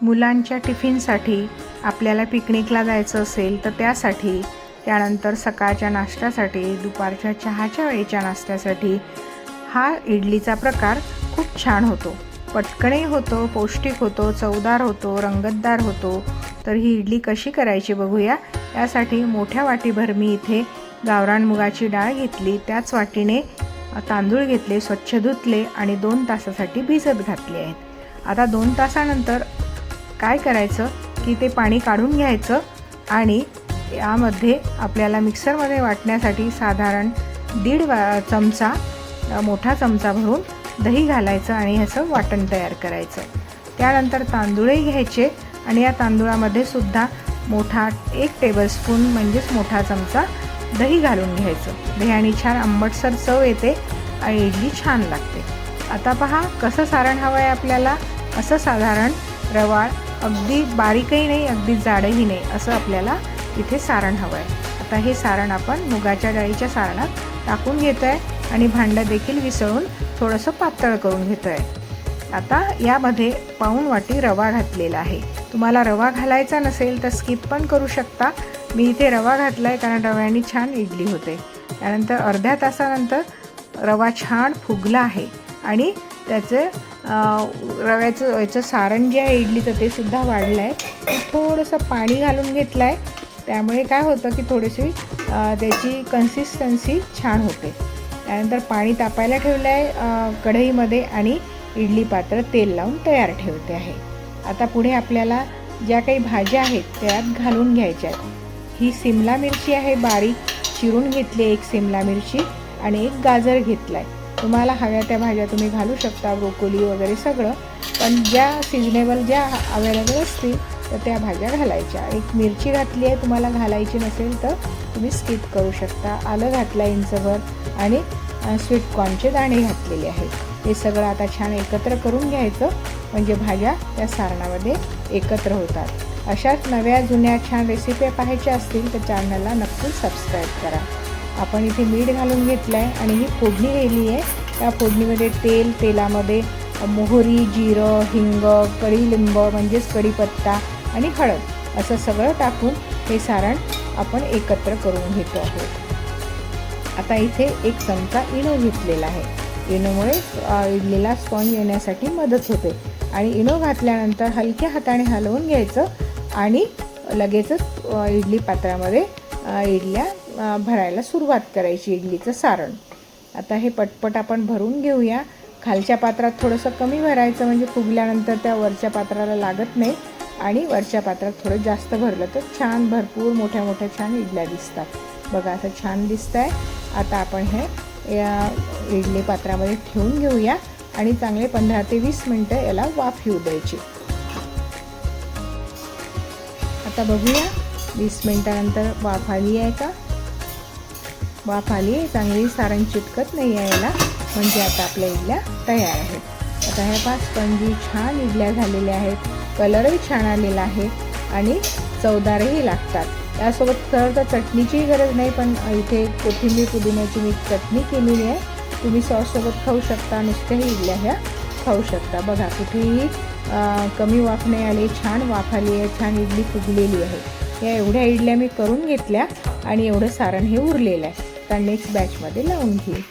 मुलांच्या टिफिनसाठी आपल्याला पिकनिकला जायचं असेल तर त्यासाठी, त्यानंतर सकाळच्या नाश्त्यासाठी, दुपारच्या चहाच्या वेळेच्या नाश्त्यासाठी हा इडलीचा प्रकार खूप छान होतो. पटकनही होतो, पौष्टिक होतो, चवदार होतो, रंगतदार होतो. तर ही इडली कशी करायची बघूया. यासाठी मोठ्या वाटीभर मी इथे गावरान मुगाची डाळ घेतली, त्याच वाटीने तांदूळ घेतले, स्वच्छ धुतले आणि 2 तासासाठी भिजत घातले आहेत. आता 2 तासानंतर काय करायचं की ते पाणी काढून घ्यायचं आणि यामध्ये आपल्याला मिक्सरमध्ये वाटण्यासाठी साधारण 1.5 चमचा मोठा चमचा भरून दही घालायचं आणि ह्याचं वाटण तयार करायचं. त्यानंतर तांदूळही घ्यायचे आणि या तांदूळामध्ये सुद्धा मोठा 1 टेबलस्पून म्हणजेच मोठा चमचा दही घालून घ्यायचं. दह्याने छान आंबटसर चव येते आणि इडली छान लागते. आता पहा कसं सारण हवं आहे आपल्याला. असं साधारण रवाळ, अगदी बारीकही नाही अगदी जाडही नाही, असं आपल्याला इथे सारण हवं आहे. आता हे सारण आपण मुगाच्या डाळीच्या सारणात टाकून घेतो आहे आणि भांडं देखील विसळून थोडंसं पातळ करून घेतो आहे. आता यामध्ये पाऊण वाटी रवा घातलेला आहे. तुम्हाला रवा घालायचा नसेल तर स्किप पण करू शकता. मी इथे रवा घातला आहे कारण रव्याने छान इडली होते. त्यानंतर अर्ध्या तासानंतर रवा छान फुगला आहे आणि त्याचं याचं सारण जे आहे इडलीचं ते सुद्धा वाढलं आहे. थोडंसं पाणी घालून घेतलं आहे, त्यामुळे काय होतं की थोडीशी त्याची कन्सिस्टन्सी छान होते. त्यानंतर पाणी तापायला ठेवलं आहे कढईमध्ये आणि इडली पात्र तेल लावून तयार ठेवते आहे. आता पुढे आपल्याला ज्या काही भाज्या आहेत त्यात घालून घ्यायच्या आहेत. ही सिमला मिरची आहे, बारीक चिरून घेतली 1 सिमला मिरची आणि 1 गाजर घेतला आहे. तुम्हाला हव्या त्या भाज्या तुम्ही घालू शकता, ब्रोकोली वगैरे सगळं, पण ज्या सिजनेबल ज्या अवेलेबल असतील तर त्या भाज्या घालायच्या. 1 मिरची घातली आहे, तुम्हाला घालायची नसेल तर तुम्ही स्किप करू शकता. आलं घातलं इंचभर आणि स्वीटकॉर्नचे दाणे घातलेले आहेत. हे सगळं आता छान एकत्र करून घ्यायचं म्हणजे भाज्या त्या सारणामध्ये एकत्र होतात. अशाच नव्या जुन्या छान रेसिपी पाहायच्या असतील तर चॅनलला नक्कीच सबस्क्राईब करा. आपण इथे मीठ घालून घेतलं आहे आणि ही फोडणी केली आहे. त्या फोडणीमध्ये तेलामध्ये मोहरी, जिरं, हिंग, कढीलिंब म्हणजेच कढीपत्ता आणि हळद असं सगळं टाकून हे सारण आपण एकत्र करून घेतो आहोत. आता इथे 1 चमचा इनो घेतलेला आहे. इनोमुळे इडलीला स्पॉन्ज येण्यासाठी मदत होते आणि इनो घातल्यानंतर हलक्या हाताने हलवून घ्यायचं आणि लगेचच इडली पात्रामध्ये इडल्या भरायला सुरुवात करायची इडलीचं सारण. आता हे पटपट आपण भरून घेऊया. खालच्या पात्रात थोडंसं कमी भरायचं म्हणजे फुगल्यानंतर त्या वरच्या पात्राला लागत नाही आणि वरच्या पात्रात थोडं जास्त भरलं तर छान भरपूर मोठ्या मोठ्या छान इडल्या दिसतात. बघा असं छान दिसतं आहे. आता आपण हे या इडली पात्रामध्ये ठेवून घेऊया आणि चांगले 15 ते 20 मिनटं याला वाफ येऊ द्यायची. आता बघूया 20 मिनटानंतर वाफ आली आहे का. वाफ आली आहे चांगली, सारण चिटकत नाही आहे याला, म्हणजे आता आपल्या इडल्या तयार आहेत. आता ह्या 5 स्पंजी छान इडल्या झालेल्या आहेत. कलरही छान आलेला आहे आणि चवदारही लागतात. त्यासोबत तर चटणीचीही गरज नाही, पण इथे कोथिंबीर पुदिन्याची मी चटणी केलेली आहे. तुम्ही सॉससोबत खाऊ शकता, नुसत्याही इडल्या ह्या खाऊ शकता. बघा कुठेही कमी वाफ नाही आली, छान वाफ आली आहे, छान इडली फुगलेली आहे. या एवढ्या इडल्या मी करून घेतल्या आणि एवढं सारण हे उरलेलं आहे. तर नेक्स्ट बॅचमध्ये लावून घेऊ.